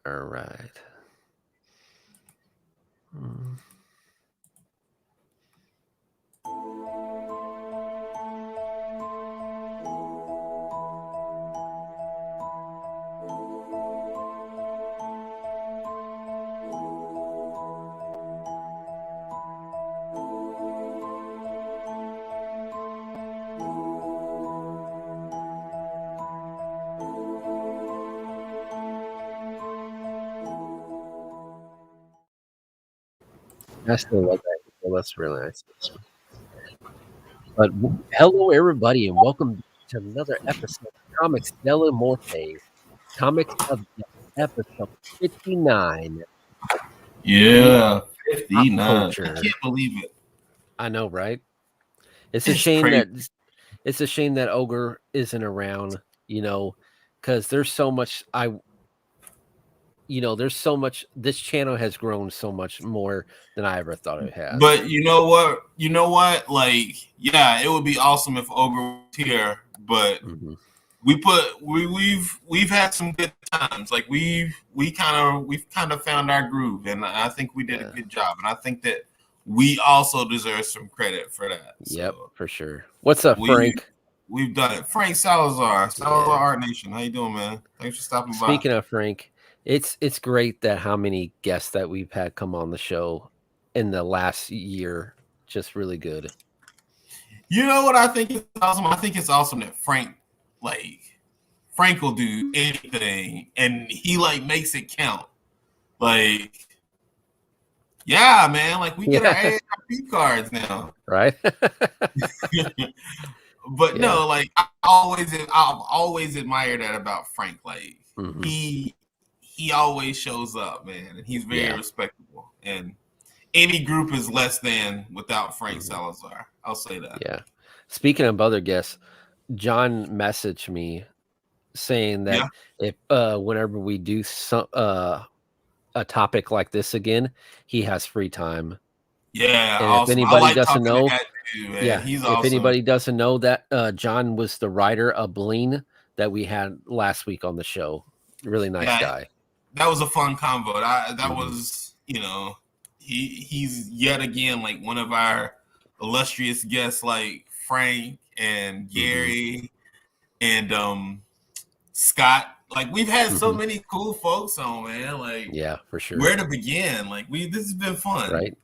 All right. Hmm. I still love that. Well, that's really nice. But hello, everybody, and welcome to another episode of Comics Della Morte, Comics of Death, episode 59. Yeah, Pop 59. I culture. can't believe it. I know, right? It's a It's shame crazy. that Ogre isn't around. Because there's so much. There's so much. This channel has grown so much more than I ever thought it has. But you know what? Like, yeah, it would be awesome if Ogre was here. But Mm-hmm. we've had some good times. Like we've kind of found our groove, and I think we did a good job. And I think that we also deserve some credit for that. Yep, So for sure. What's up, Frank? We've done it. Frank Salazar, Art Nation. How you doing, man? Thanks for stopping by. Speaking of Frank, it's great that how many guests that we've had come on the show in the last year. Just really good. You know what I think is awesome? I think it's awesome that Frank will do anything and he like makes it count. Like, yeah, man, like we get our AARP cards now. Right? But no, like I've always admired that about Frank. Like he always shows up, man, and he's very respectable. And any group is less than without Frank Salazar. I'll say that. Yeah. Speaking of other guests, John messaged me saying that if whenever we do some a topic like this again, he has free time. Yeah, and awesome. If anybody like doesn't know, he's if awesome. anybody doesn't know that John was the writer of Bleen that we had last week on the show. Really nice guy. That was a fun convo. That was, he's yet again like one of our illustrious guests, like Frank and Gary and Scott. Like we've had so many cool folks on, man. Like, yeah, for sure. Where to begin? Like this has been fun, right?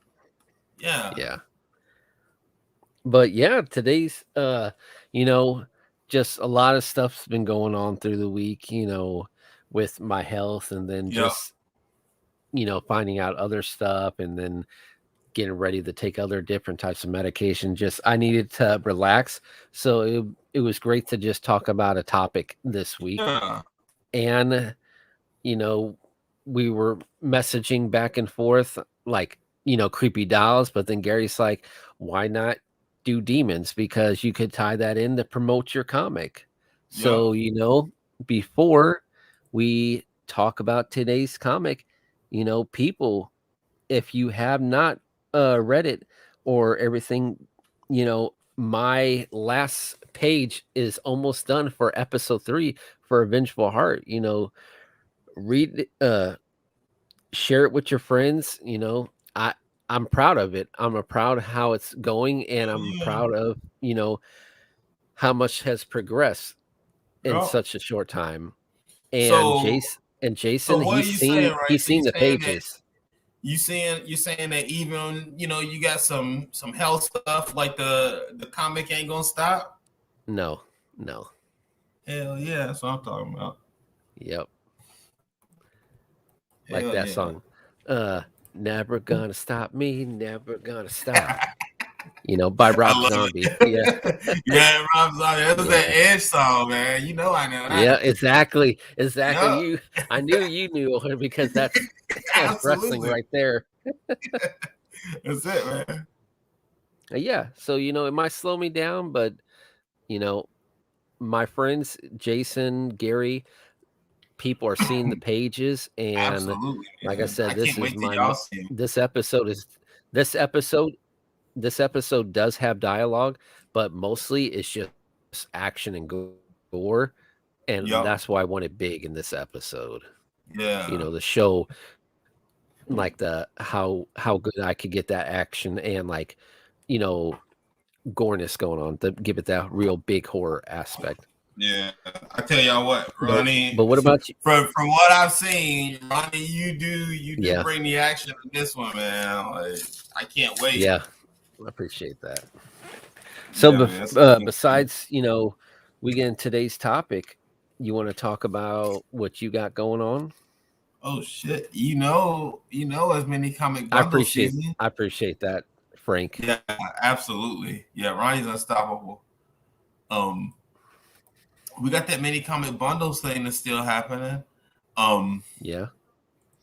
Yeah. But yeah, today's just a lot of stuff's been going on through the week, with my health, and then just finding out other stuff, and then getting ready to take other different types of medication. Just I needed to relax, so it was great to just talk about a topic this week. And we were messaging back and forth like creepy dolls, but then Gary's like, why not do demons, because you could tie that in to promote your comic. So before we talk about today's comic, people, if you have not read it or everything, my last page is almost done for episode 3 for A Vengeful Heart. Read share it with your friends. I'm proud of it. I'm proud of how it's going, and I'm proud of how much has progressed in such a short time. And Jason, he's seen the pages. You're saying that even you got some health stuff, like the comic ain't gonna stop? No. Hell yeah, that's what I'm talking about. Yep. Like that song. Never gonna stop me, never gonna stop. By Rob Zombie. Yeah, Rob Zombie. That was that Edge song, man. I know that. Yeah, exactly. Yep. I knew you knew because that's wrestling right there. That's it, man. Yeah, so it might slow me down, but my friends Jason, Gary, people are seeing the pages, and absolutely, like I said, this episode does have dialogue, but mostly it's just action and gore, and that's why I want it big in this episode. Yeah. the show like the how good I could get that action and like, you know, goreness going on to give it that real big horror aspect. Yeah. I tell y'all what, But Ronnie, what about you? from what I've seen, Ronnie, you do Yeah, bring the action in this one, man. Like, I can't wait. yeah, I appreciate that. So Yeah, man. It's gonna be good. besides, we get in today's topic, you want to talk about what you got going on? Oh shit. As many comic I bundle appreciate season. I appreciate that, Frank. Yeah, absolutely. Yeah, Ronnie's unstoppable. Um, we got that mini comic bundles thing that's still happening. Yeah.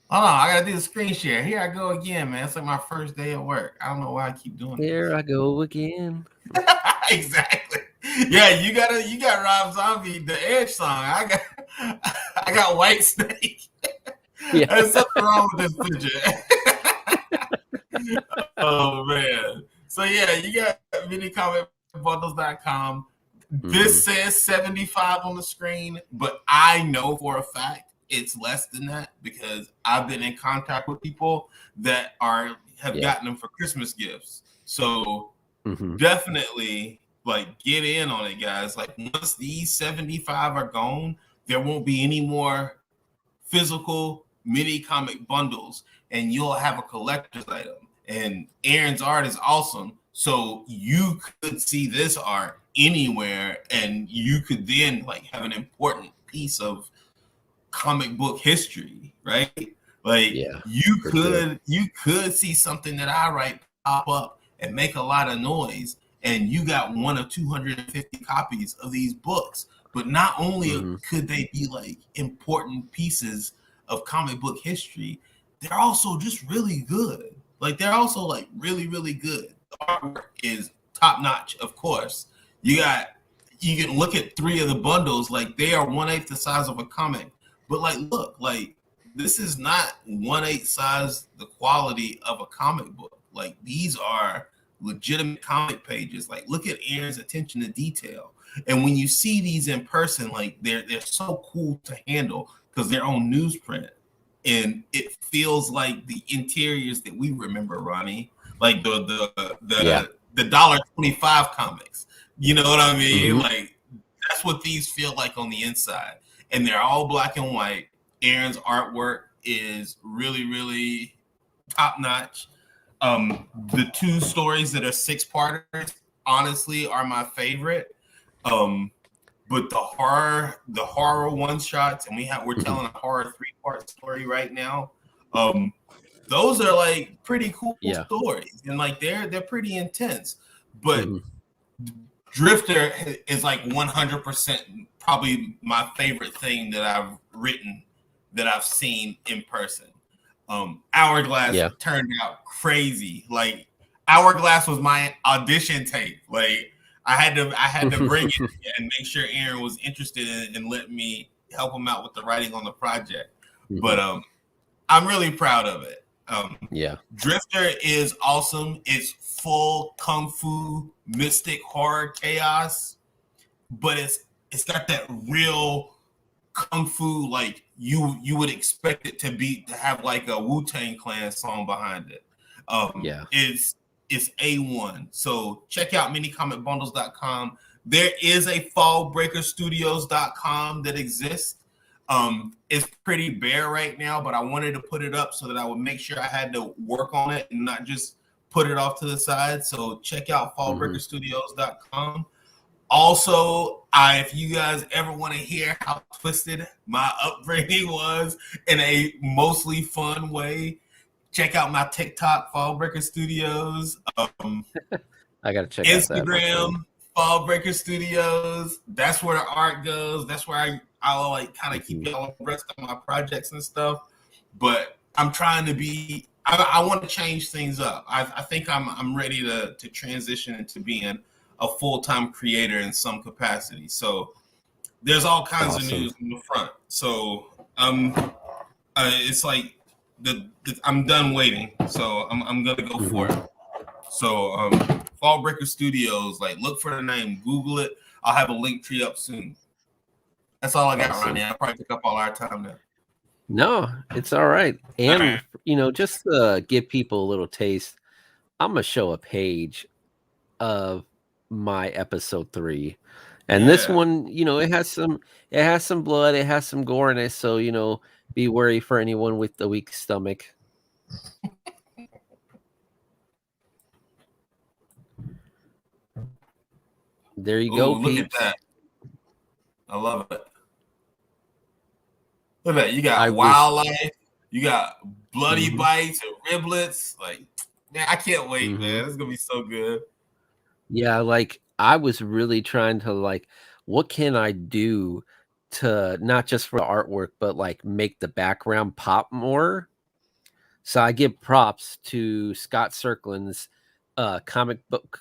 Hold on, I gotta do the screen share. Here I go again, man. It's like my first day at work. I don't know why I keep doing Here I go again. this. Exactly. Yeah, you got Rob Zombie, the Edge song. I got White Snake. Yeah. There's something wrong with this picture. Oh man. So yeah, you got minicomicbundles.com. This says 75 on the screen, but I know for a fact it's less than that because I've been in contact with people that have gotten them for Christmas gifts. So definitely like get in on it, guys. Like once these 75 are gone, there won't be any more physical mini comic bundles, and you'll have a collector's item. And Aaron's art is awesome, so you could see this art anywhere, and you could then like have an important piece of comic book history, right? Like you could see something that I write pop up and make a lot of noise, and you got 1 or 250 copies of these books. But not only could they be like important pieces of comic book history, they're also just really good. Like they're also like really, really good. The artwork is top notch, of course. You can look at 3 of the bundles, like they are 1/8 the size of a comic. But like, look, like this is not 1/8 size the quality of a comic book. Like these are legitimate comic pages. Like look at Aaron's attention to detail. And when you see these in person, like they're so cool to handle because they're on newsprint. And it feels like the interiors that we remember, Ronnie, like the $1.25 comics. You know what I mean? Like that's what these feel like on the inside. And they're all black and white. Aaron's artwork is really, really top notch. The 2 stories that are 6-parters, honestly, are my favorite. But the horror one shots, and we're telling a horror 3-part story right now. Those are like pretty cool stories, and like they're pretty intense. But Drifter is like 100% probably my favorite thing that I've written that I've seen in person. Hourglass turned out crazy. Like Hourglass was my audition tape. Like I had to bring it and make sure Aaron was interested in it and let me help him out with the writing on the project. But I'm really proud of it. Drifter is awesome. It's full kung fu mystic horror chaos, but it's got that real kung fu like you would expect it to have like a Wu-Tang Clan song behind it. It's A1. So check out minicomicbundles.com. There is a fallbreakerstudios.com that exists. It's pretty bare right now, but I wanted to put it up so that I would make sure I had to work on it and not just put it off to the side. So check out fallbreakerstudios.com. Also, if you guys ever want to hear how twisted my upbringing was in a mostly fun way, check out my TikTok, Fallbreaker Studios. I gotta check Instagram, Fallbreaker Studios. That's where the art goes. That's where I'll like kind of keep y'all abreast of my projects and stuff. But I'm trying to be. I want to change things up. I think I'm ready to transition into being a full-time creator in some capacity. So there's all kinds of news in the front. So it's like I'm done waiting. So I'm gonna go for it. So Fallbreaker Studios, like look for the name, Google it. I'll have a link tree up soon. That's all I got right now. I probably took up all our time now. No, it's all right. All right. And just to give people a little taste, I'm gonna show a page of my episode 3. And this Yeah. one, it has some blood, it has some gore in it, so be wary for anyone with a weak stomach. There you go, Ooh, look at peeps. that. I love it. Look at that. You I got wish. wildlife. You got bloody Mhm, bites and riblets. Like, man, I can't wait, man. mhm. This is gonna be so good. Yeah, like I was really trying to what can I do to not just for the artwork, but like make the background pop more? So I give props to Scott Circlin's comic book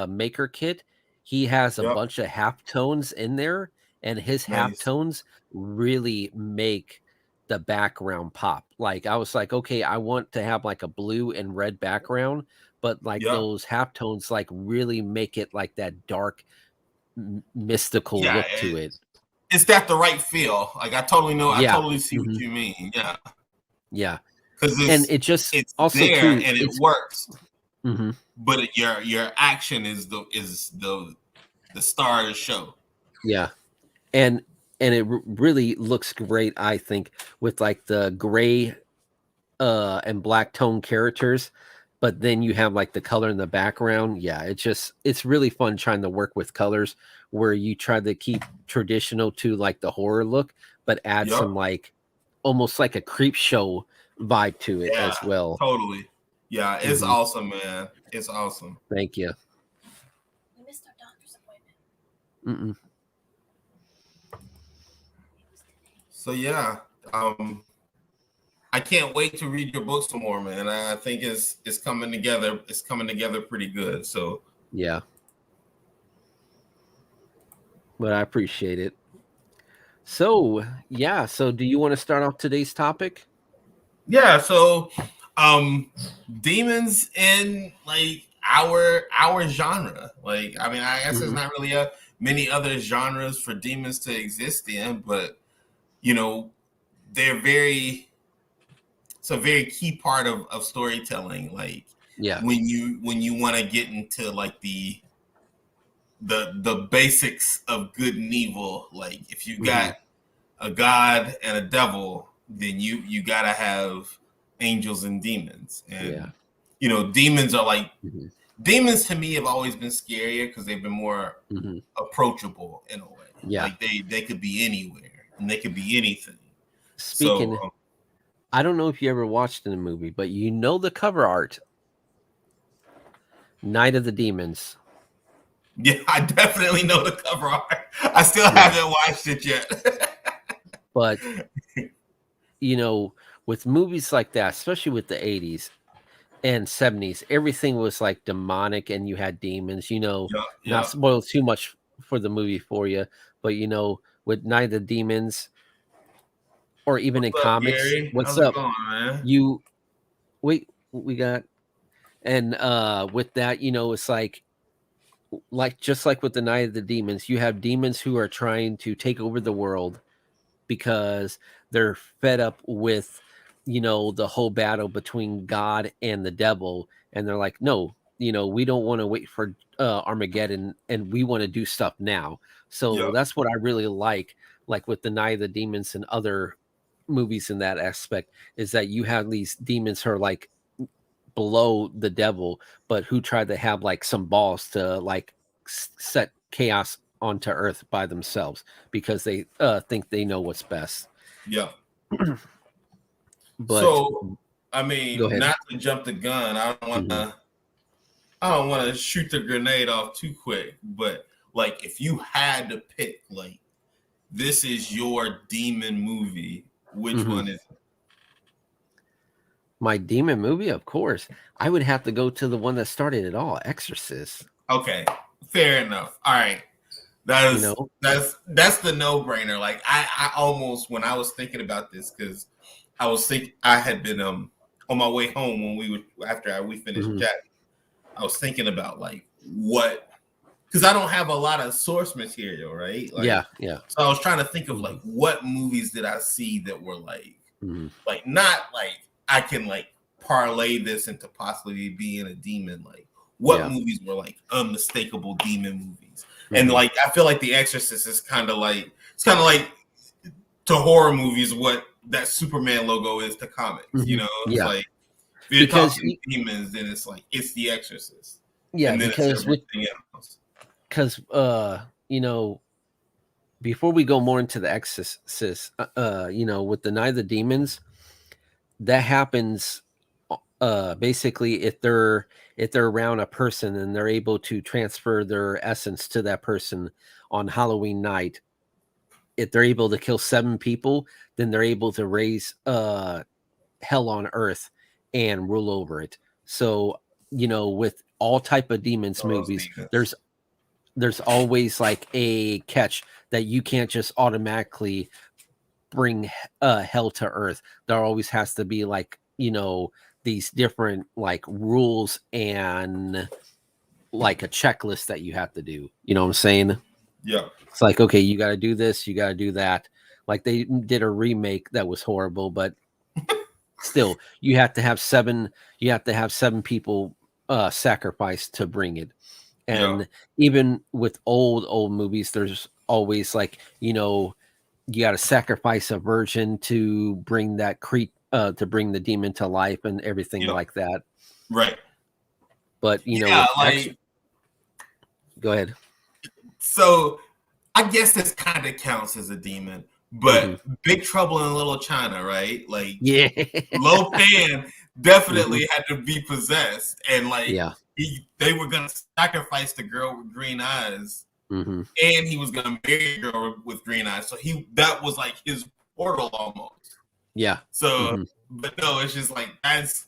maker kit. He has a Yep. bunch of halftones in there, and his Nice. halftones really make the background pop. Like I was like, okay, I want to have like a blue and red background, but like Yep. those halftones like really make it like that dark mystical Yeah. look to it. It's got the right feel. Like I totally know. I Yeah. totally see what Mhm. you mean. Yeah. Yeah. Because And it just it's also there too and it it's works. mhm. But your action is the star of the show. Yeah. And it really looks great, I think, with like the gray and black tone characters, but then you have like the color in the background. Yeah, it's really fun trying to work with colors where you try to keep traditional to like the horror look, but add Yep. some like almost like a creep show vibe to it Yeah. as well. Totally. Yeah. It's Hmm. awesome, man. It's awesome. Thank you. We missed our doctor's appointment. Mm-mm. So yeah. I can't wait to read your book some more, man. I think it's coming together. It's coming together pretty good. So Yeah, but I appreciate it. So, yeah, so do you want to start off today's topic? yeah, so demons in like our genre. Like, I mean, I guess there's Hmm. not really many other genres for demons to exist in, but you know, they're very it's a very key part of storytelling. Like Yeah. when you want to get into like the basics of good and evil, like if you Hmm. got a god and a devil, then you gotta have angels and demons. Yeah. And demons are like Hmm. demons to me have always been scarier because they've been more Hmm. approachable in a way. Yeah. Like they could be anywhere and they could be anything. So Speaking, I don't know if you ever watched the movie, but the cover art, Night of the Demons. yeah, I definitely know the cover art. I still Yeah. haven't watched it yet. But, with movies like that, especially with the 80s and 70s, everything was like demonic and you had demons, Yeah, not yeah. spoil too much for the movie for you, but with Night of the Demons or even in What's up, comics, Gary? what's How's it up? going, man? You wait, we got and with that, it's like just like with the Night of the Demons, you have demons who are trying to take over the world because they're fed up with the whole battle between God and the devil, and they're like, no, we don't want to wait for Armageddon, and we want to do stuff now. So Yep, that's what I really like with the Night of the Demons and other movies in that aspect, is that you have these demons who are like below the devil, but who try to have like some balls to like set chaos onto earth by themselves because they think they know what's best. yep. But So, I go mean, ahead. not to jump the gun, Hmm. I don't want to shoot the grenade off too quick, but like if you had to pick, like this is your demon movie, which Hmm. one is it? My demon movie, of course, I would have to go to the one that started it all, Exorcist. Okay, fair enough. All right, You know. that's the no brainer. Like I almost when I was thinking about this because I had been on my way home when we finished Hmm. chatting. I was thinking about like what because I don't have a lot of source material, right? Yeah, Like, yeah. so I was trying to think of Hmm. like what movies did I see that were like Like not like I can like parlay this into possibly being a demon. Like what movies were like unmistakable demon movies? And like I feel like The Exorcist is kind of like to horror movies what that Superman logo is to comics. You know, it's like if you're talking demons, then it's like it's The Exorcist. Yeah, and then because it's everything else. Because you know, before we go more into The Exorcist, you know, with the Night of the Demons, that happens basically if they're around a person and they're able to transfer their essence to that person on Halloween night. If they're able to kill 7 people, then they're able to raise hell on earth and rule over it. So, you know, with all type of demons movies, there's always like a catch that you can't just automatically bring hell to earth. There always has to be like, you know, these different like rules and like a checklist that you have to do. You know what I'm saying? Yeah. It's like, okay, you got to do this, you got to do that. Like they did a remake that was horrible, but still, you have to have 7 people sacrificed to bring it. And even with old movies, there's always like, you know, you got to sacrifice a virgin to bring that to bring the demon to life and everything like that. Right. But you know, go ahead. So I guess this kind of counts as a demon, but Big Trouble in Little China, right? Like, Lo Pan definitely had to be possessed, and like, they were gonna sacrifice the girl with green eyes, and he was gonna marry a girl with green eyes. So that was like his portal almost. Yeah. So, but no, it's just like that's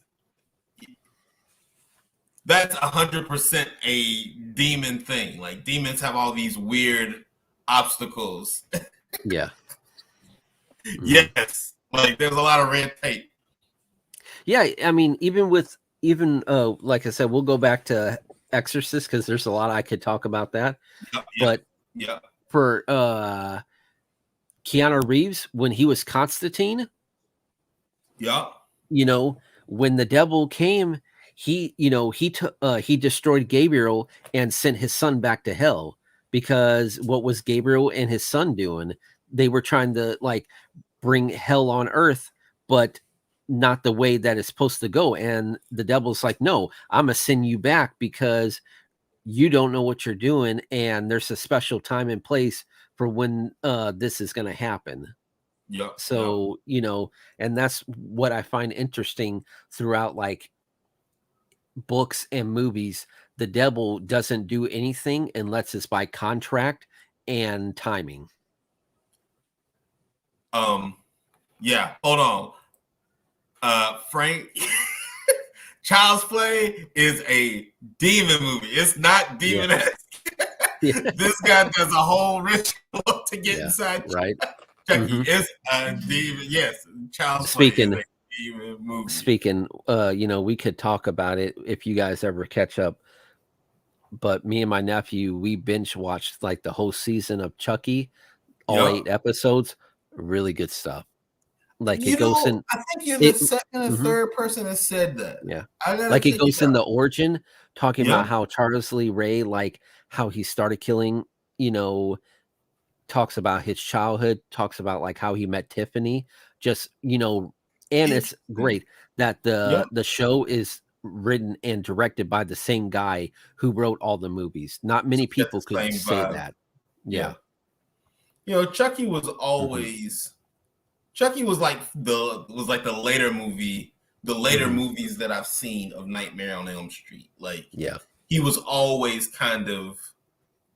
100% a demon thing. Like demons have all these weird obstacles. Yeah. Yes. Like there's a lot of red tape. Yeah, I mean, even like I said, we'll go back to Exorcist because there's a lot I could talk about that. But for Keanu Reeves, when he was Constantine, you know, when the devil came, he destroyed Gabriel and sent his son back to hell. Because what was Gabriel and his son doing? They were trying to like bring hell on earth, but not the way that it's supposed to go. And the devil's like, no, I'm gonna send you back because you don't know what you're doing, and there's a special time and place for when this is gonna happen. So, you know, and that's what I find interesting throughout like books and movies. The devil doesn't do anything unless it's by contract and timing. Yeah, hold on. Frank, Child's Play is a demon movie. It's not demon-esque. This guy does a whole ritual to get inside Chucky. It's a demon. Yes, Child's Play is a demon movie. Speaking, you know, we could talk about it if you guys ever catch up. But me and my nephew, we binge watched like the whole season of Chucky, all 8 episodes. Really good stuff. Like it goes in. I think you're the second or third person that said that. Yeah, like it goes in the origin, talking about how Charles Lee Ray, like how he started killing. You know, talks about his childhood, talks about like how he met Tiffany. Just, you know, and it's great that the show is written and directed by the same guy who wrote all the movies. Not many people could say that. Yeah. You know, Chucky was always Chucky was like the later movie, the later movies that I've seen of Nightmare on Elm Street. Like he was always kind of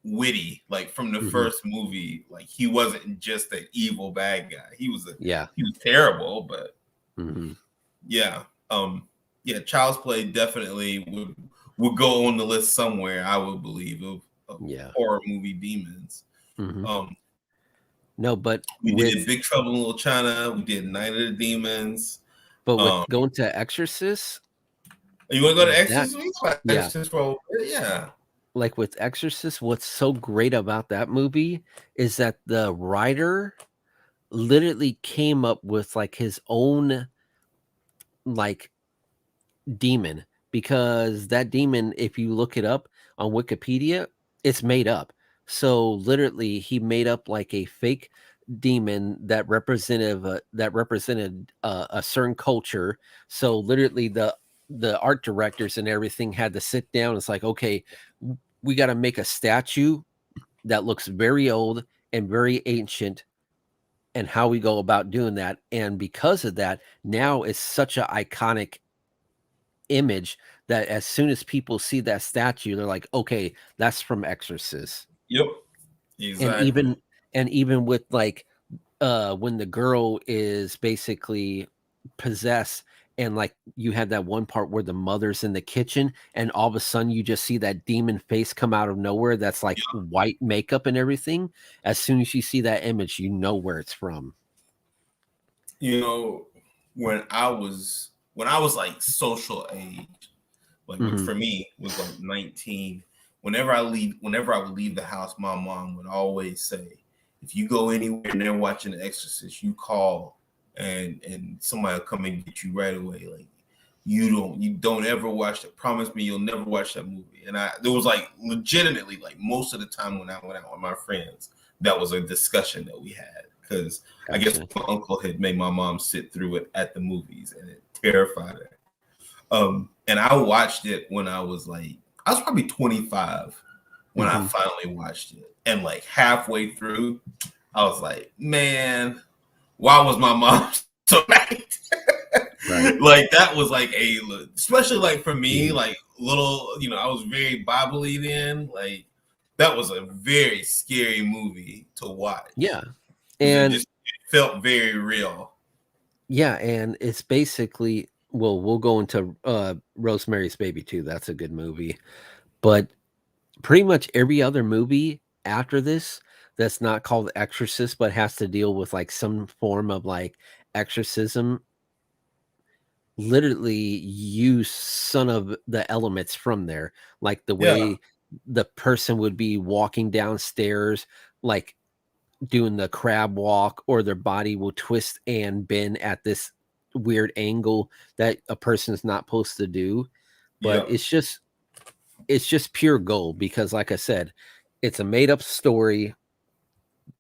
witty, like from the first movie. Like he wasn't just an evil bad guy. He was he was terrible, but Child's Play definitely would go on the list somewhere, I would believe, of horror movie demons. No, but we did Big Trouble in Little China. We did Night of the Demons. But with going to Exorcist, you want to go to Exorcist? Exorcist like with Exorcist, what's so great about that movie is that the writer literally came up with like his own like demon, because that demon, if you look it up on Wikipedia, it's made up. So literally he made up like a fake demon that represented a certain culture. So literally the art directors and everything had to sit down. It's like, okay, we got to make a statue that looks very old and very ancient, and how we go about doing that. And because of that, now it's such an iconic image that as soon as people see that statue, they're like, okay, that's from Exorcist. Yep. And Exactly. even with like when the girl is basically possessed, and like you had that one part where the mother's in the kitchen and all of a sudden you just see that demon face come out of nowhere that's like white makeup and everything. As soon as you see that image, you know where it's from. You know, when I was like social age, like which for me was like 19. Whenever I would leave the house, my mom would always say, if you go anywhere and they're watching The Exorcist, you call and somebody will come and get you right away. Like you don't ever watch it. Promise me you'll never watch that movie. And there was like legitimately like most of the time when I went out with my friends, that was a discussion that we had. Because I guess my uncle had made my mom sit through it at the movies, and it terrified her. And I watched it when I was probably 25 when I finally watched it. And like halfway through, I was like, man, why was my mom so right? Like that was like especially like for me, like little, I was very Bible-y then. Like that was a very scary movie to watch. Yeah. And it felt very real. Yeah, and it's basically, well, we'll go into Rosemary's Baby too. That's a good movie. But pretty much every other movie after this that's not called Exorcist but has to deal with like some form of like exorcism literally use some of the elements from there. Like the way the person would be walking downstairs, like doing the crab walk, or their body will twist and bend at this weird angle that a person is not supposed to do. But it's just pure gold, because like I said, it's a made up story.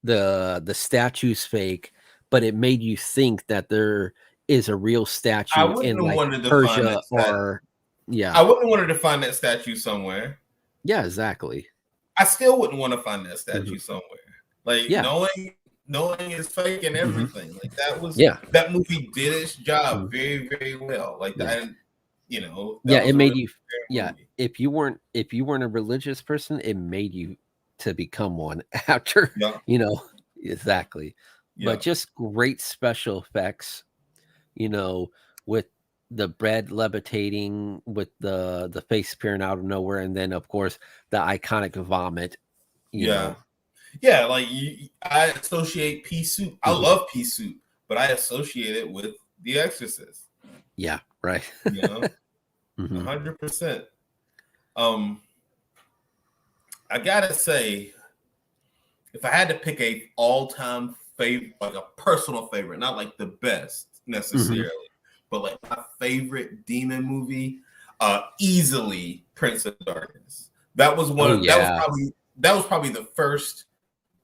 The statue's fake, but it made you think that there is a real statue I in wouldn't have like wanted to find Persia, that or I wouldn't have wanted to find that statue somewhere. Yeah, exactly. I still wouldn't want to find that statue somewhere. Like knowing it's fake and everything. Like that movie did its job very, very well. Like that, that it made you if you weren't a religious person, it made you to become one after exactly. But just great special effects, with the bread levitating, with the face appearing out of nowhere, and then of course the iconic vomit. Like I associate pea soup. I love pea soup, but I associate it with The Exorcist. Yeah, right. 100%. I gotta say, if I had to pick a all-time favorite, like a personal favorite, not like the best necessarily, but like my favorite demon movie, easily Prince of Darkness. That was that was probably the first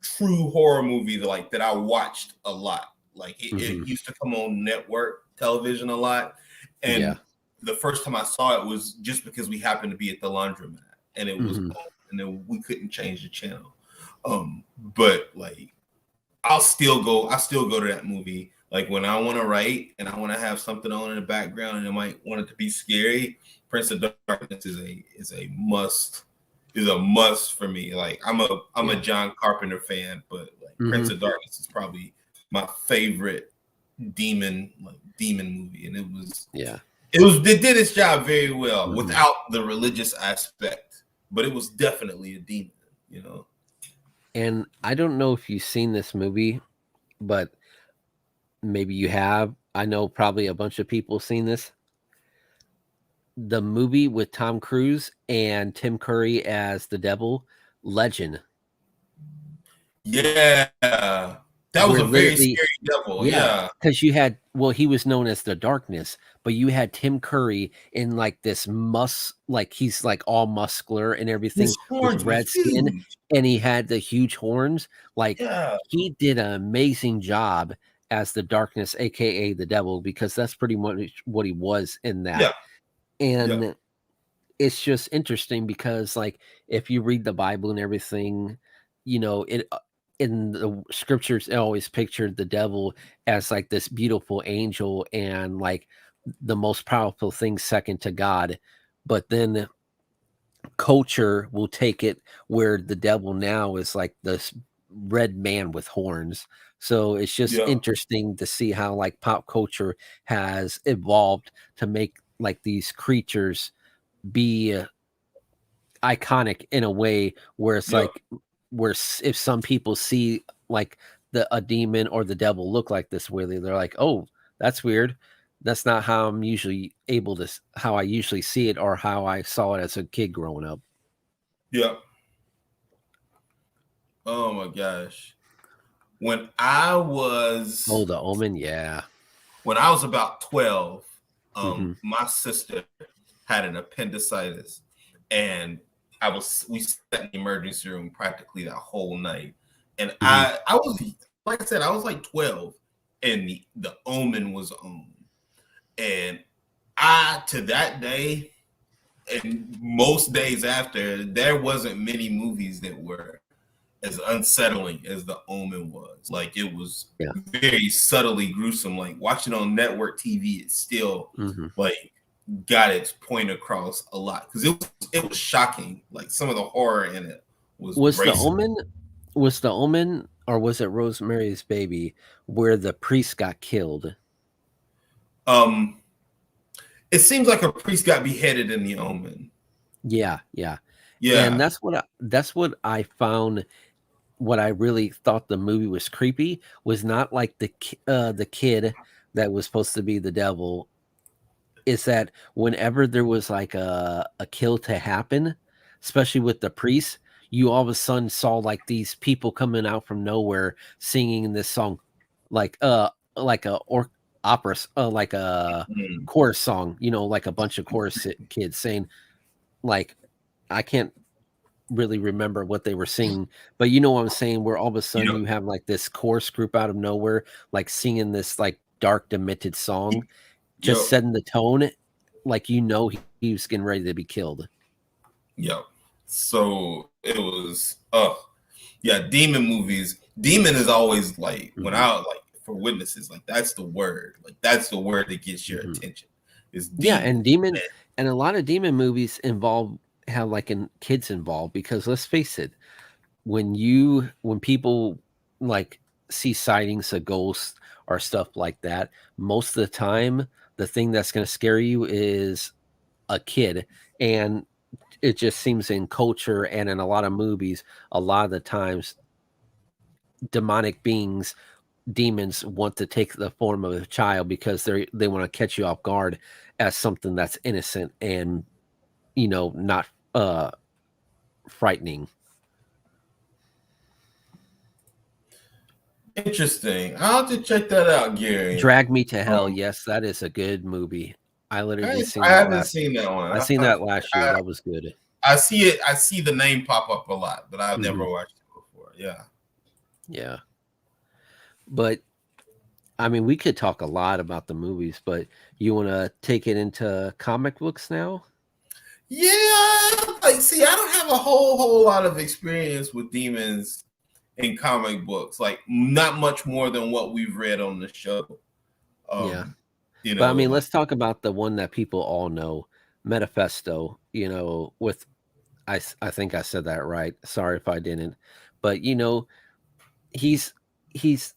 true horror movie that I watched a lot. Like it used to come on network television a lot, and the first time I saw it was just because we happened to be at the laundromat and it was on, and then we couldn't change the channel. But like I'll still go to that movie. Like when I want to write and I want to have something on in the background and I might want it to be scary, Prince of Darkness is a must for me. Like I'm a John Carpenter fan, but like Prince of Darkness is probably my favorite demon movie, and it did its job very well without the religious aspect, but it was definitely a demon, And I don't know if you've seen this movie, but maybe you have. I know probably a bunch of people seen this. The movie with Tom Cruise and Tim Curry as the devil, Legend. Yeah. That was where a very literally, scary devil. yeah, Yeah. because you had, well, he was known as the Darkness, but you had Tim Curry in like this like he's like all muscular and everything His with horns were red skin, huge. and he had the huge horns. Like Yeah. he did an amazing job as the Darkness, aka the Devil, because that's pretty much what he was in that. Yeah. Yeah. And it's just interesting because like if you read the Bible and everything, it in the scriptures it always pictured the devil as like this beautiful angel and like the most powerful thing second to God. But then culture will take it where the devil now is like this red man with horns. So it's just Yeah. interesting to see how like pop culture has evolved to make like these creatures be iconic in a way where it's Yeah. like if some people see like a demon or the devil look like this way, they're like, oh, that's weird, that's not how I'm usually able to how I usually see it or how I saw it as a kid growing up. Yeah. Oh my gosh. When I was The Omen, yeah. when I was about 12, Mm-hmm. my sister had an appendicitis, and we sat in the emergency room practically that whole night. And Mm-hmm. I was, like I said, I was like 12, and the Omen was on. And to that day, and most days after, there wasn't many movies that were as unsettling as the Omen was. Like it was very subtly gruesome. Like watching on network TV, it's still like got its point across a lot because it was shocking. Like some of the horror in it was the bracing. Omen or was it Rosemary's Baby where the priest got killed? It seems like a priest got beheaded in the Omen. Yeah. And Yeah. that's what I found. What I really thought the movie was creepy was not like the kid that was supposed to be the devil. Is that whenever there was like a kill to happen, especially with the priest, you all of a sudden saw like these people coming out from nowhere singing this song, like like a opera, like a chorus song, like a bunch of chorus kids saying, like, I can't really remember what they were singing, but you know what I'm saying, where all of a sudden you have like this chorus group out of nowhere like singing this like dark demented song, just setting the tone, like he was getting ready to be killed. Yep. So it was demon movies. Demon is always like when I like for witnesses, like that's the word that gets your attention. Is demon. And a lot of demon movies have like kids involved, because let's face it, when people like see sightings of ghosts or stuff like that, most of the time the thing that's going to scare you is a kid. And it just seems in culture and in a lot of movies, a lot of the times demonic demons want to take the form of a child because they want to catch you off guard as something that's innocent and not frightening. Interesting. I'll have to check that out, Gary. Drag Me to Hell. Yes, that is a good movie. I literally I haven't seen that one. I seen that last year. That was good. I see it. I see the name pop up a lot, but I've never watched it before. Yeah. Yeah. But I mean, we could talk a lot about the movies, but you want to take it into comic books now? Yeah. Like, see, I don't have a whole lot of experience with demons in comic books. Like, not much more than what we've read on the show. Yeah. But I mean, let's talk about the one that people all know, Manifesto. With I think I said that right. Sorry if I didn't. But he's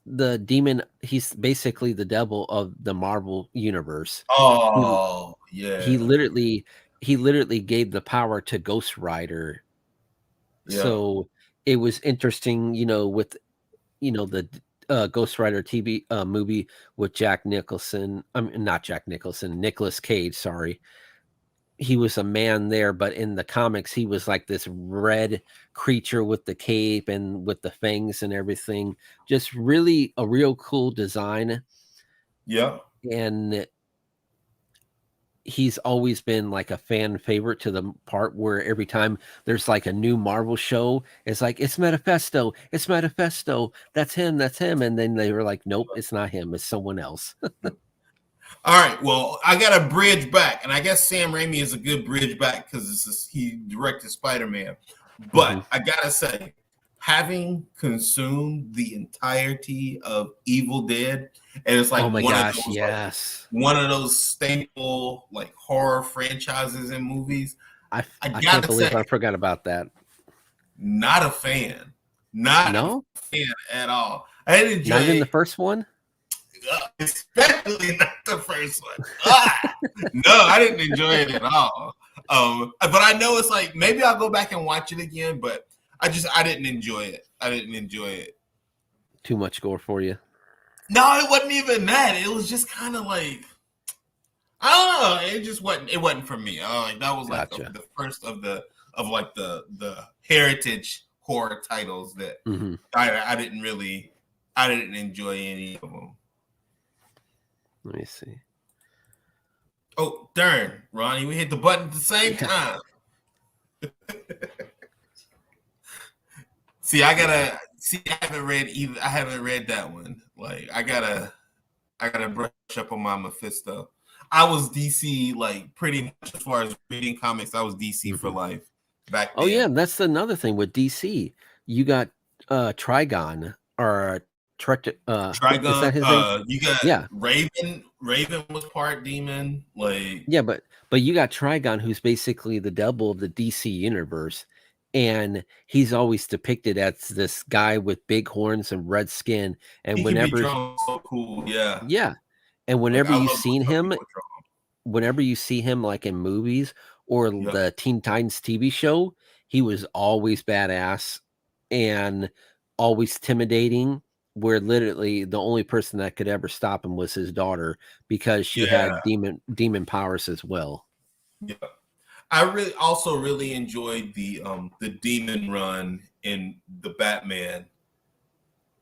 the demon. He's basically the devil of the Marvel universe. Oh, yeah. He literally gave the power to Ghost Rider. Yeah. So it was interesting, with the Ghost Rider TV movie with Jack Nicholson. Not Jack Nicholson, Nicolas Cage. Sorry. he was a man there, but in the comics, he was like this red creature with the cape and with the fangs and everything. Just really a real cool design. Yeah. And he's always been like a fan favorite to the part where every time there's like a new Marvel show, it's like, it's Manifesto, it's Manifesto, that's him, that's him. And then they were like, nope, it's not him, it's someone else. All right, well, I got a bridge back, and I guess Sam Raimi is a good bridge back because he directed Spider-Man. But I gotta say, having consumed the entirety of Evil Dead, and it's like Oh my one gosh, of those, yes. like, one of those staple like horror franchises and movies. I gotta can't believe say, I forgot about that. not a fan, not No, a fan at all. I didn't enjoy not even it. the first one. Especially not the first one. No, I didn't enjoy it at all. But I know it's like maybe I'll go back and watch it again. But I didn't enjoy it. I didn't enjoy it. Too much gore for you. No, it wasn't even that. It was just kind of like I don't know. It just wasn't. It wasn't for me. Like that was like Gotcha. the first of the heritage horror titles that I didn't enjoy any of them. Let me see. Oh, darn, Ronnie, we hit the button at the same time. I haven't read either. I haven't read that one. Like, I gotta brush up on my Mephisto. I was DC, like, pretty much as far as reading comics. I was DC for life back then. Oh yeah, that's another thing with DC. You got Trigon or Trigon. Is that his name? You got Raven. Raven was part demon. Like, yeah, but you got Trigon, who's basically the double of the DC universe, and he's always depicted as this guy with big horns and red skin. And he whenever can be drawn so cool, yeah, and whenever you seen him, whenever you see him like in movies or the Teen Titans TV show, he was always badass and always intimidating, where literally the only person that could ever stop him was his daughter because she had demon powers as well. Yeah. I really enjoyed the demon run in the Batman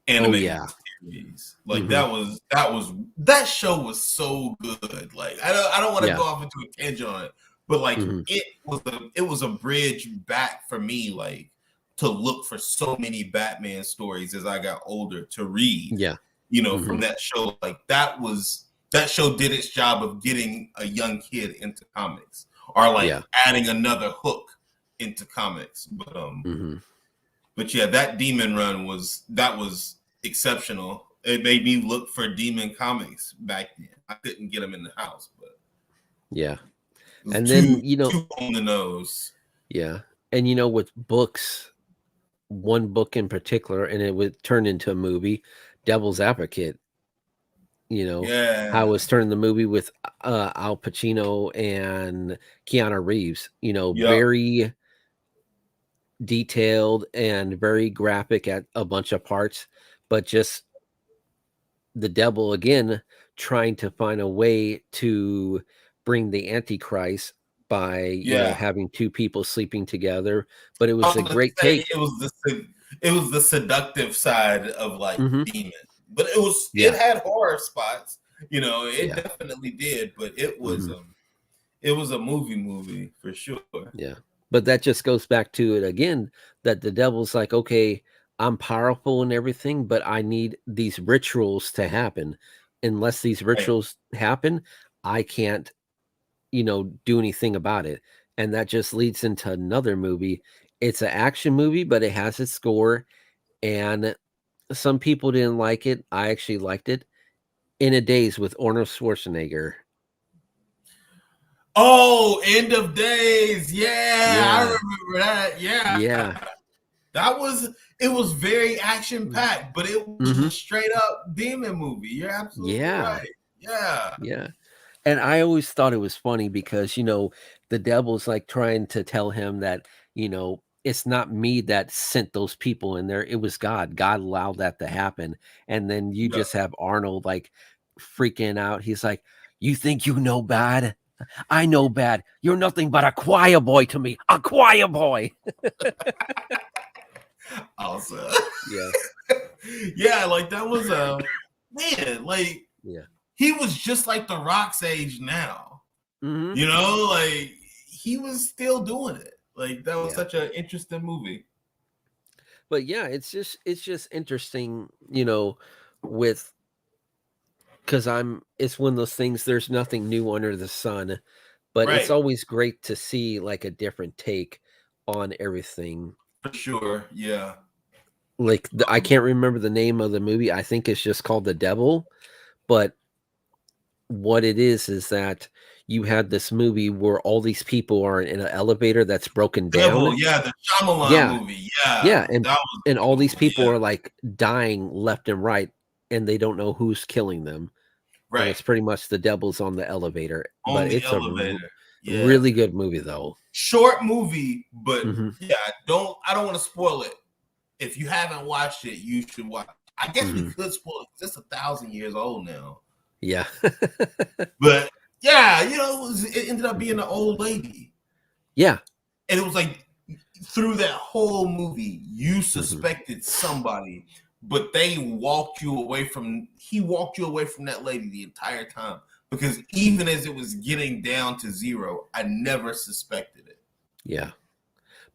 animated series. Like that show was so good. Like I don't want to go off into a tangent on it, but like it was a bridge back for me, like to look for so many Batman stories as I got older to read. Yeah. From that show. Like that show did its job of getting a young kid into comics or like adding another hook into comics. But yeah, that demon run was exceptional. It made me look for demon comics back then. I couldn't get them in the house, but and then too on the nose. Yeah. And with books, one book in particular, and it would turn into a movie, Devil's Advocate. How it was turned the movie with Al Pacino and Keanu Reeves. Very detailed and very graphic at a bunch of parts, but just the devil again trying to find a way to bring the Antichrist by having two people sleeping together. But it was a great take. It was the seductive side of like demon, but it had horror spots. It definitely did, but it was a movie for sure. Yeah. But that just goes back to it again, that the devil's like, okay, I'm powerful and everything, but I need these rituals to happen. Unless these rituals happen, I can't, do anything about it. And that just leads into another movie. It's an action movie, but it has its score. And some people didn't like it. I actually liked it. In a Daze with Arnold Schwarzenegger. Oh, End of Days. Yeah, I remember that. Yeah. It was very action packed, but it was a straight up demon movie. You're absolutely right. Yeah. And I always thought it was funny because, the devil's like trying to tell him that, it's not me that sent those people in there. It was God. God allowed that to happen. And then you just have Arnold like freaking out. He's like, you think you know bad? I know bad. You're nothing but a choir boy to me. A choir boy. Also, Yeah. yeah, like that was a man. Like, Yeah. he was just like The Rock's age now. Mm-hmm. You know, like he was still doing it. Like that was Yeah. such an interesting movie. But yeah, it's just interesting, you know, with because it's one of those things. There's nothing new under the sun, but it's Right, always great to see like a different take on everything. for sure. Yeah. Like I can't remember the name of the movie. I think it's just called The Devil, but what it is that you had this movie where all these people are in an elevator that's broken Devil, down. yeah, the Shyamalan Yeah, movie. Yeah, yeah, and that was all these beautiful. people Yeah, are like dying left and right, and they don't know who's killing them. And right. it's pretty much the devil's on the elevator. On But the it's a elevator. Yeah. really good movie, though. Short movie, but Hmm. yeah, I don't want to spoil it. If you haven't watched it, you should watch. I guess we Hmm. could spoil it. It's 1,000 years old now. Yeah. But yeah, you know, it ended up being an old lady. Yeah. And it was like through that whole movie, you Hmm. suspected somebody, but he walked you away from that lady the entire time. Because even as it was getting down to zero, I never suspected it. Yeah.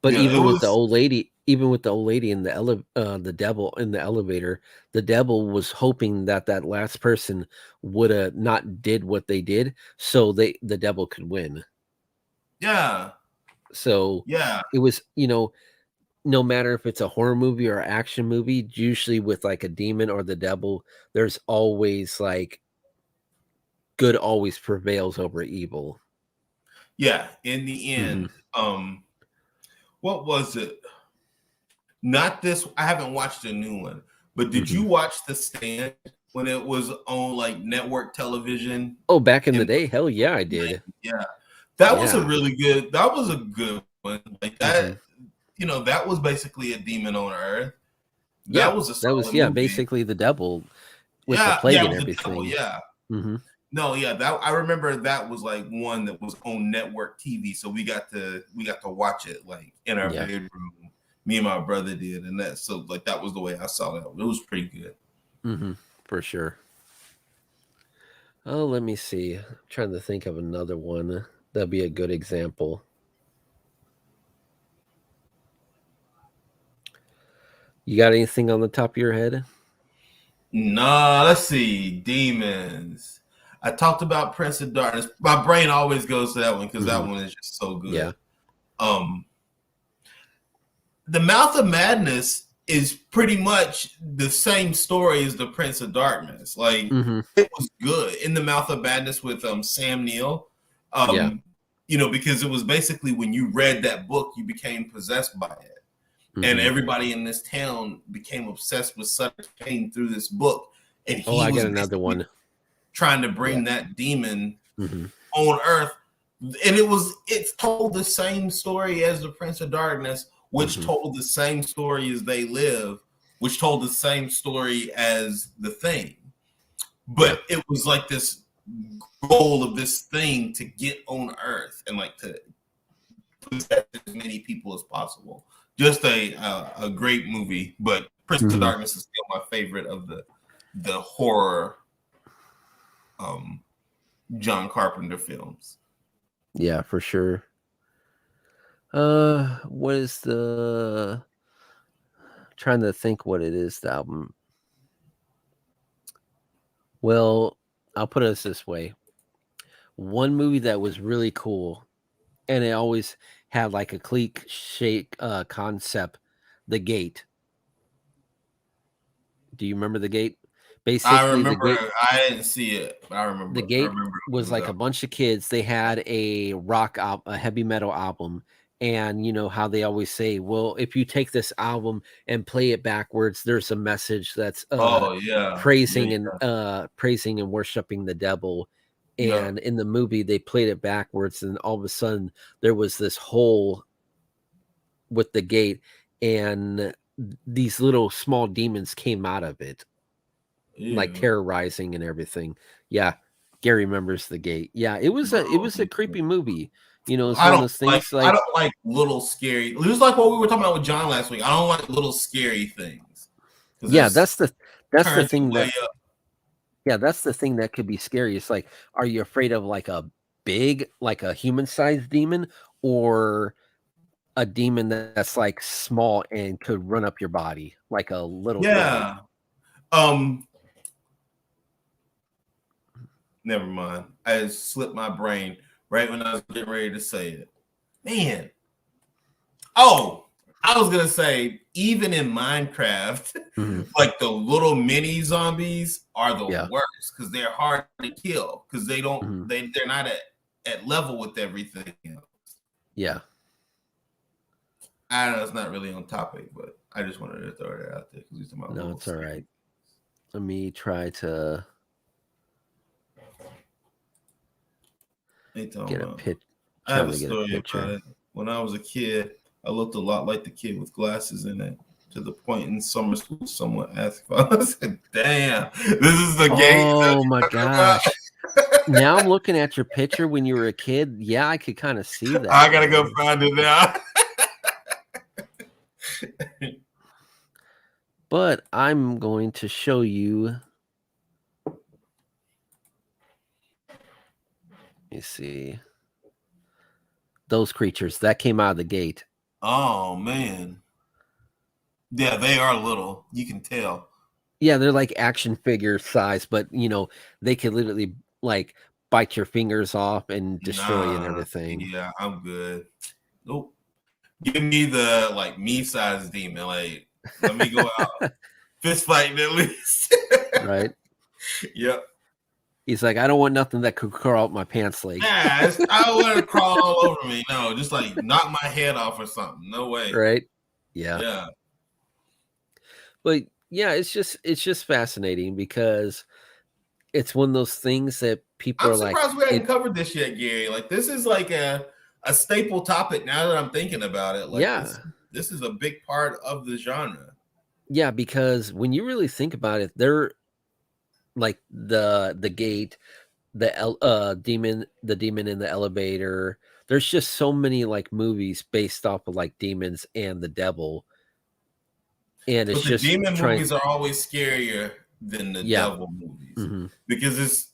But Yeah, it even with the was old lady, in the devil in the elevator, the devil was hoping that that last person would have not did what they did, so the devil could win. yeah. So Yeah. it was, no matter if it's a horror movie or action movie, usually with like a demon or the devil, there's always like good always prevails over evil. Yeah. In the Hmm. end, what was it? Not this. I haven't watched a new one, but did Hmm. you watch The Stand when it was on like network television? Oh, back in the In day, hell yeah, I did. yeah, that was a Yeah. really good. That was a good one. Like Hmm. that, that was basically a demon on Earth. Yeah, That was a that was solid movie. basically the devil with the Yeah, plague yeah, it and was the devil. everything. Yeah, Hmm. no, yeah, that I remember that was like one that was on network TV, so we got to watch it like in our Yeah. bedroom. Me and my brother did, and that was the way I saw that. It was pretty good. Hmm. For sure. Oh, let me see. I'm trying to think of another one that'd be a good example. You got anything on the top of your head? Nah, let's see, demons. I talked about Prince of Darkness. My brain always goes to that one because that Hmm. one is just so Yeah. good. The Mouth of Madness is pretty much the same story as the Prince of Darkness. Like Hmm. it was good in the Mouth of Madness with Sam Neill. Yeah. Because it was basically when you read that book, you became possessed by it. And Hmm. everybody in this town became obsessed with Sutter Kane through this book. And Oh, he I was got another basically one. trying to Yeah. bring that demon Hmm. on Earth. And it's told the same story as the Prince of Darkness, which Hmm. told the same story as They Live, which told the same story as The Thing. But it was like this goal of this thing to get on Earth and like to possess as many people as possible. Just a great movie, but Prince of Hmm. Darkness is still my favorite of the horror John Carpenter films. Yeah, for sure. What is the trying to think what it is, the album? Well, I'll put it this way. One movie that was really cool, and it always had like a clique shake concept, The Gate. Do you remember The Gate? I Basically, The remember. Gate I didn't see it. But I The remember. I Gate remember it was was like a out. bunch of kids. They had a a heavy metal album, and you know how they always say, "Well, if you take this album and play it backwards, there's a message that's Oh yeah, yeah, praising and worshiping the devil." yeah. And in the movie, they played it backwards, and all of a sudden, there was this hole with the gate, and these little small demons came out of it, like Ew. terrorizing and everything. Yeah, Gary remembers the gate. Yeah, it was a creepy movie. You know, it's I one of don't those things like I don't like little scary. It was like what we were talking about with John last week. I don't like little scary things. yeah, that's the turns thing way that up. yeah, that's the thing that could be scary. It's like, are you afraid of like a big, like a human-sized demon, or a demon that's like small and could run up your body like a little demon? Yeah. Never mind. I slipped my brain right when I was getting ready to say it. Man. Oh, I was gonna say, even in Minecraft, like the little mini zombies are the worst because they're hard to kill because they don't they're not at level with everything else. Yeah. I don't know, it's not really on topic, but I just wanted to throw it out there because he's talking about no, it's all right. Let me try to get a picture. I have a story about it. When I was a kid, I looked a lot like the kid with glasses in it, to the point in summer school someone asked if I said, damn, this is the game. Oh my gosh. Now I'm looking at your picture when you were a kid. Yeah, I could kind of see that. I gotta go find it now. But I'm going to show you. Let me see. Those creatures that came out of the gate. Oh man. Yeah, they are little. You can tell. Yeah, they're like action figure size, but you know, they could literally like bite your fingers off and destroy and everything. Yeah, I'm good. Nope. Give me the like me-sized demon. Like, let me go out fist fighting at least. Right. Yep. He's like, I don't want nothing that could crawl up my pants leg. Yeah, I don't want to crawl all over me. No, just like knock my head off or something. No way. Right. Yeah. Yeah. But yeah, it's just fascinating because it's one of those things that people I'm are like. I'm surprised we hadn't covered this yet, Gary. Like, this is like a staple topic now that I'm thinking about it. Like, yeah. This is a big part of the genre. Yeah, because when you really think about it, they're like the gate, the demon in the elevator. There's just so many like movies based off of like demons and the devil. And it's just demon movies are always scarier than the devil movies because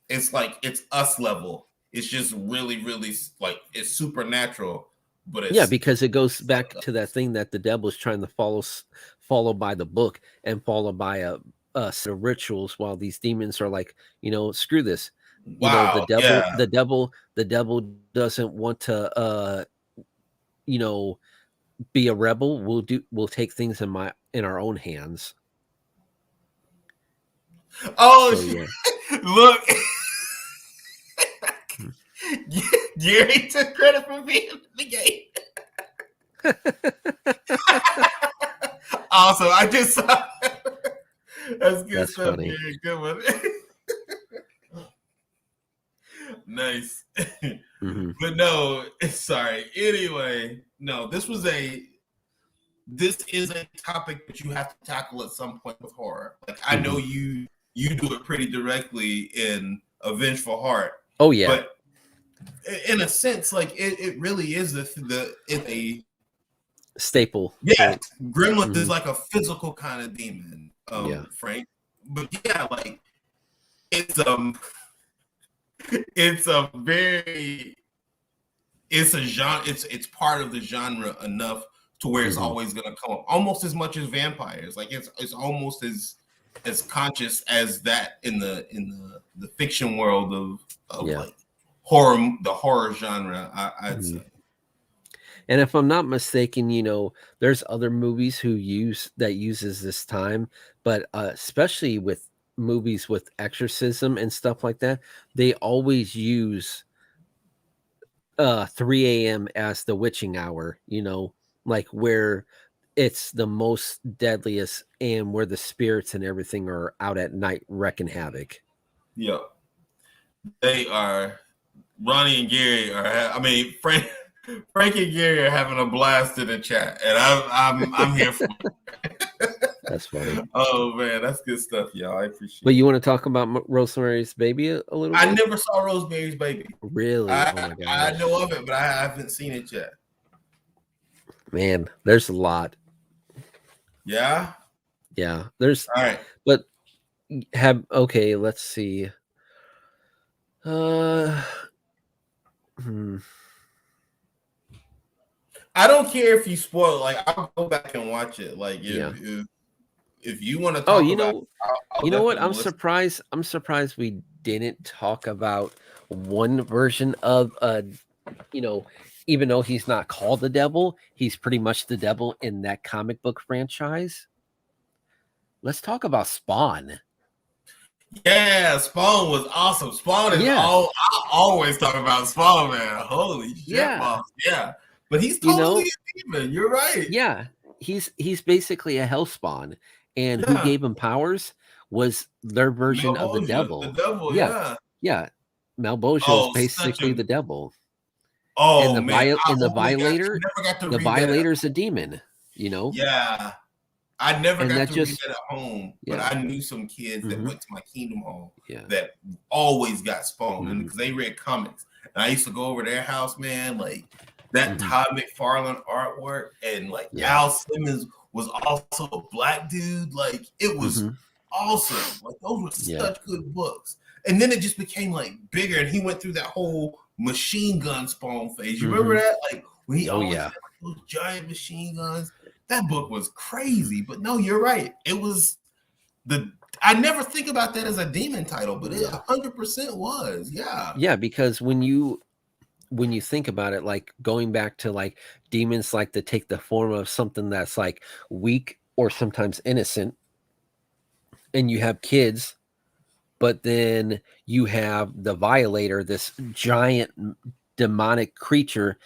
it's like it's us level. It's just really, really like it's supernatural. But it's, because it goes back to that thing that the devil's trying to follow by the book and follow by a set of rituals, while these demons are like, screw this. Wow, the devil doesn't want to be a rebel. We'll take things in our own hands. Oh, so, yeah. Look. Gary took credit for being in the game. Awesome. I just saw that's good stuff, funny. Gary. Good one. Nice. But no, sorry. Anyway, no, this is a topic that you have to tackle at some point with horror. Like, I know you do it pretty directly in A Vengeful Heart. Oh yeah. But in a sense, like it really is it's a staple. Yeah, Gremlins is like a physical kind of demon, Frank. But yeah, like it's a genre. It's part of the genre enough to where it's always gonna come up, almost as much as vampires. Like it's almost as conscious as that in the fiction world of like the horror genre, I'd say. And if I'm not mistaken, there's other movies uses this time, but especially with movies with exorcism and stuff like that, they always use 3 a.m. as the witching hour, like where it's the most deadliest and where the spirits and everything are out at night wrecking havoc. Yeah. They are. Ronnie and Gary Frank and Gary are having a blast in the chat, and I'm here for it. That's funny. Oh man, that's good stuff, y'all. I appreciate. But you want to talk about Rosemary's Baby a little bit? I never saw Rosemary's Baby. Really? Oh my god! I know of it, but I haven't seen it yet. Man, there's a lot. Yeah. Yeah, there's. All right. But okay. Let's see. Hmm. I don't care if you spoil it. Like, I'll go back and watch it. Like, if you want to talk about it, you know what? I'm surprised we didn't talk about one version of even though he's not called the devil, he's pretty much the devil in that comic book franchise. Let's talk about Spawn. Yeah, Spawn was awesome. Spawn is I always talk about Spawn, man. Holy shit, yeah. But he's totally a demon. You're right. Yeah, he's basically a hell spawn, and who gave him powers was their version of the devil. The devil, yeah. Malbosia is basically the devil. Oh, and the Violator, the Violator's a demon. Yeah. I never got to read that at home, but I knew some kids that went to my Kingdom home that always got Spawn, and because they read comics, and I used to go over their house, man, like that Todd McFarlane artwork, and like Al Simmons was also a black dude, like it was awesome. Like those were such good books, and then it just became like bigger, and he went through that whole machine gun Spawn phase. You remember that? Like when he always had those giant machine guns. That book was crazy, but no, you're right. It was I never think about that as a demon title, but it 100% was. Yeah, because when you think about it, like going back to like demons like to take the form of something that's like weak or sometimes innocent, and you have kids, but then you have the Violator, this giant demonic creature,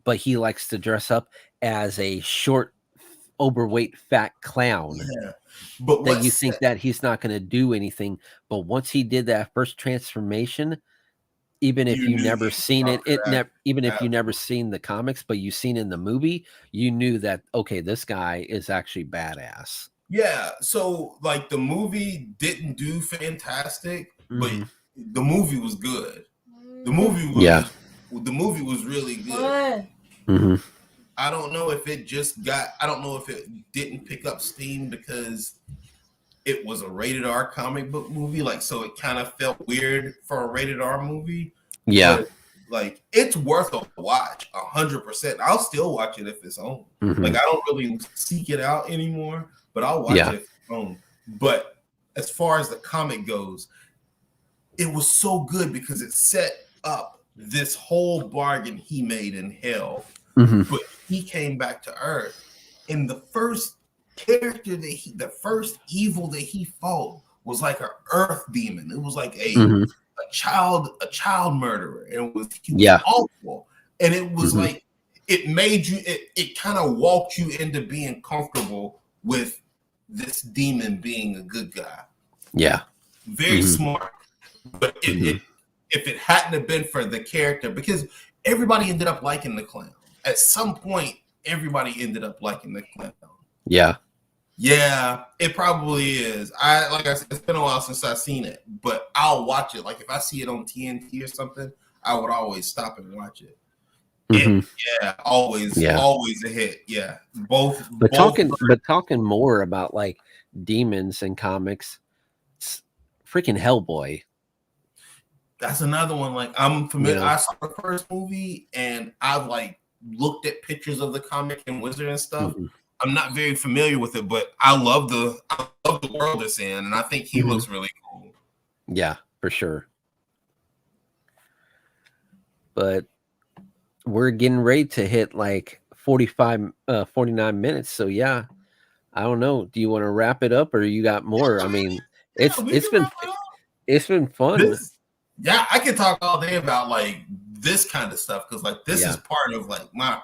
but he likes to dress up as a short, overweight, fat clown. But that you think that he's not going to do anything, but once he did that first transformation, even if you never seen even if you never seen the comics, but you seen in the movie, you knew that okay, this guy is actually badass. Yeah, so like the movie didn't do fantastic, but the movie was good. The movie was really good. I don't know if it didn't pick up steam because it was a rated R comic book movie, like so it kind of felt weird for a rated R movie. Yeah, but, like it's worth a watch, 100%. I'll still watch it if it's on. Like I don't really seek it out anymore, but I'll watch it if it's on. But as far as the comic goes, it was so good because it set up this whole bargain he made in hell. But he came back to Earth, and the first character the first evil that he fought was like an Earth demon. It was like a child murderer, and it was awful. And it was like it made you it kind of walked you into being comfortable with this demon being a good guy. Yeah, very smart. But if it hadn't have been for the character, because everybody ended up liking the clown. At some point, everybody ended up liking the clown. Yeah, it probably is. Like I said, it's been a while since I've seen it, but I'll watch it. Like if I see it on TNT or something, I would always stop and watch it. Always a hit. Yeah, both. But talking more about like demons and comics, freaking Hellboy. That's another one. Like I'm familiar. I saw the first movie, and I've like looked at pictures of the comic and wizard and stuff. I'm not very familiar with it, but I love the world it's in, and I think he looks really cool. Yeah, for sure. But we're getting ready to hit like 49 minutes. So yeah, I don't know. Do you want to wrap it up, or you got more? I mean, it's been fun. I can talk all day about like this kind of stuff because like this is part of like my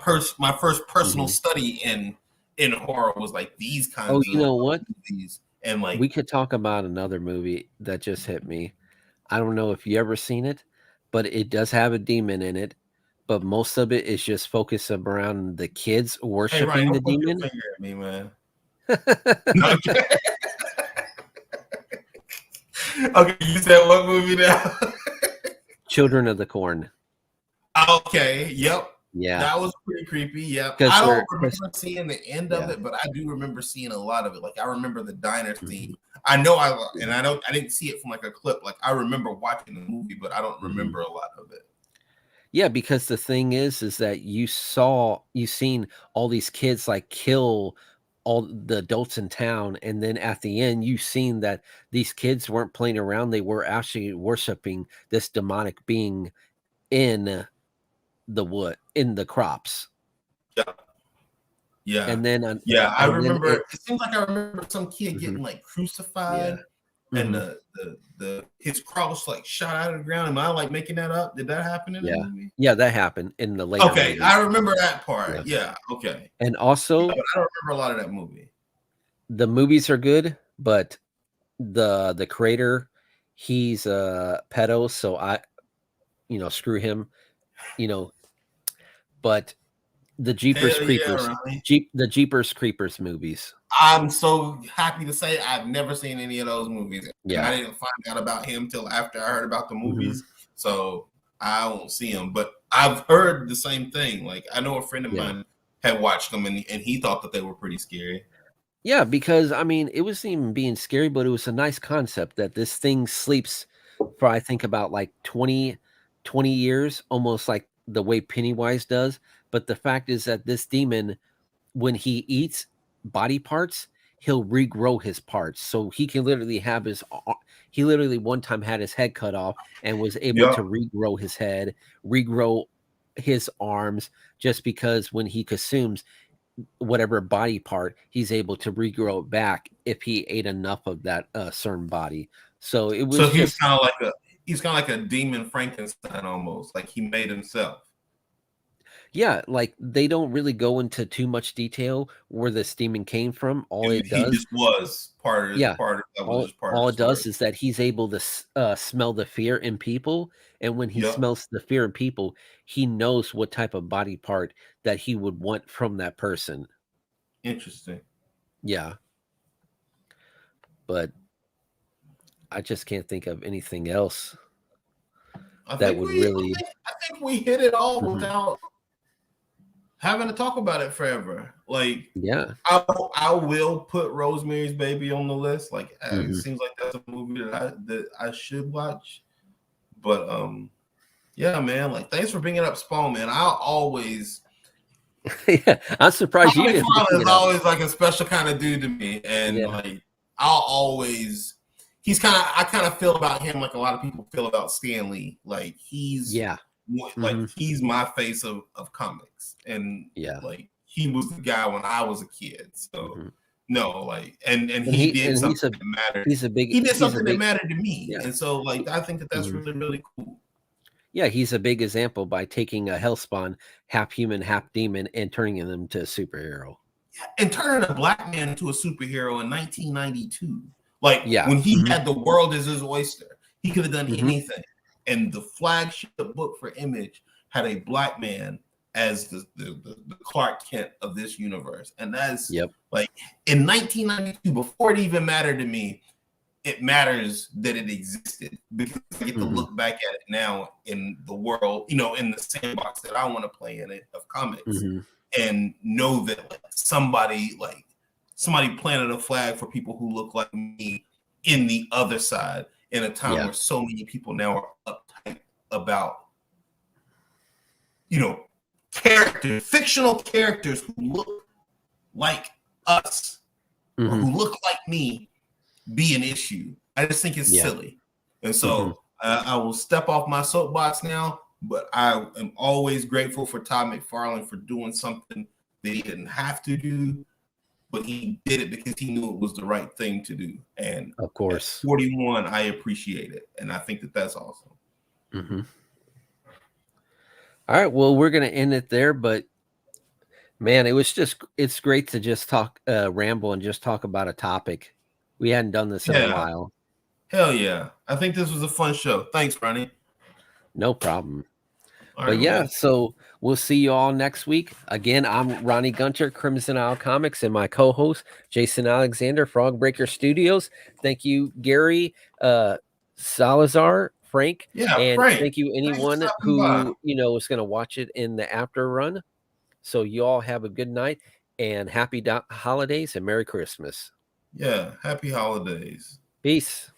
first personal study in horror was like these kinds of movies. And like we could talk about another movie that just hit me. I don't know if you ever seen it, but it does have a demon in it, but most of it is just focused around the kids worshiping the demon. Finger at me, man. Okay. Okay, you said what movie now? Children of the Corn. Okay, yep. Yeah. That was pretty creepy. Yep. 'Cause I don't they're- remember seeing the end of Yeah. it, but I do remember seeing a lot of it. Like I remember the diner scene. Mhm. I know I didn't see it from like a clip. Like I remember watching the movie, but I don't remember a lot of it. Yeah, because the thing is that you seen all these kids like kill all the adults in town, and then at the end you seen that these kids weren't playing around, they were actually worshiping this demonic being in the wood, in the crops. Yeah. Yeah. And then Yeah, I and then remember it seems like I remember some kid Mhm. getting like crucified and Mhm. his cross like shot out of the ground. Am I like making that up? Did that happen in the Yeah. movie? Yeah, that happened in the later Okay, movies. I remember that part. Yeah. Yeah, okay. And Yeah, also but I don't remember a lot of that movie. the movies are good, but the creator, he's a pedo, so screw him, you know, but the Jeepers Hell yeah, Creepers, Ronnie. the Jeepers Creepers movies. I'm so happy to say I've never seen any of those movies. And Yeah. I didn't find out about him till after I heard about the movies. So I won't see him. But I've heard the same thing. Like I know a friend of mine had watched them and he thought that they were pretty scary. Yeah, because I mean, it wasn't even being scary, but it was a nice concept that this thing sleeps for I think about like 20 years, almost like the way Pennywise does. But the fact is that this demon, when he eats body parts, he'll regrow his parts. So he can literally have he literally one time had his head cut off and was able to regrow his head, regrow his arms, just because when he consumes whatever body part, he's able to regrow it back if he ate enough of that certain body. So it was so he's kind of like a demon Frankenstein almost, like he made himself. Yeah, like they don't really go into too much detail where this demon came from. All it He does, just was part of yeah, that was just part of all the it does story. is that he's able to smell the fear in people, and when he smells the fear in people, he knows what type of body part that he would want from that person. Interesting. Yeah, but I just can't think of anything else that would really. I think we hit it all without having to talk about it forever. Like, yeah, I will put Rosemary's Baby on the list. Like, it seems like that's a movie that I should watch. But yeah, man. Like, thanks for bringing up Spawn, man. I'll always. Yeah, I'm surprised you didn't. Is always like a special kind of dude to me, and like I'll always. I kind of feel about him like a lot of people feel about Stan Lee. Like he's like he's my face of comics, and like he was the guy when I was a kid. So no, like and he did something that mattered. He did something that mattered to me, and so like I think that's really really cool. Yeah, he's a big example by taking a hellspawn, half human, half demon, and turning them to a superhero. And turning a black man into a superhero in 1992. Like when he had the world as his oyster, he could have done anything. And the flagship book for Image had a black man as the Clark Kent of this universe. And that's like in 1992, before it even mattered to me, it matters that it existed because I get to look back at it now in the world, you know, in the sandbox that I want to play in it of comics and know that like, somebody planted a flag for people who look like me in the other side in a time where so many people now are uptight about, you know, fictional characters who look like us or who look like me be an issue. I just think it's silly. And so I will step off my soapbox now, but I am always grateful for Todd McFarlane for doing something that he didn't have to do, but he did it because he knew it was the right thing to do. And of course, 41, I appreciate it. And I think that that's awesome. All right. Well, we're going to end it there, but man, it's great to just talk, ramble and just talk about a topic. We hadn't done this in a while. Hell yeah. I think this was a fun show. Thanks, Ronnie. No problem. But yeah, so we'll see you all next week. Again, I'm Ronnie Gunter, Crimson Isle Comics, and my co-host Jason Alexander, Frogbreaker Studios. Thank you, Gary, Salazar, Frank, and Frank. thank you anyone who is going to watch it in the after run. So you all have a good night and happy holidays and Merry Christmas. Yeah, happy holidays. Peace.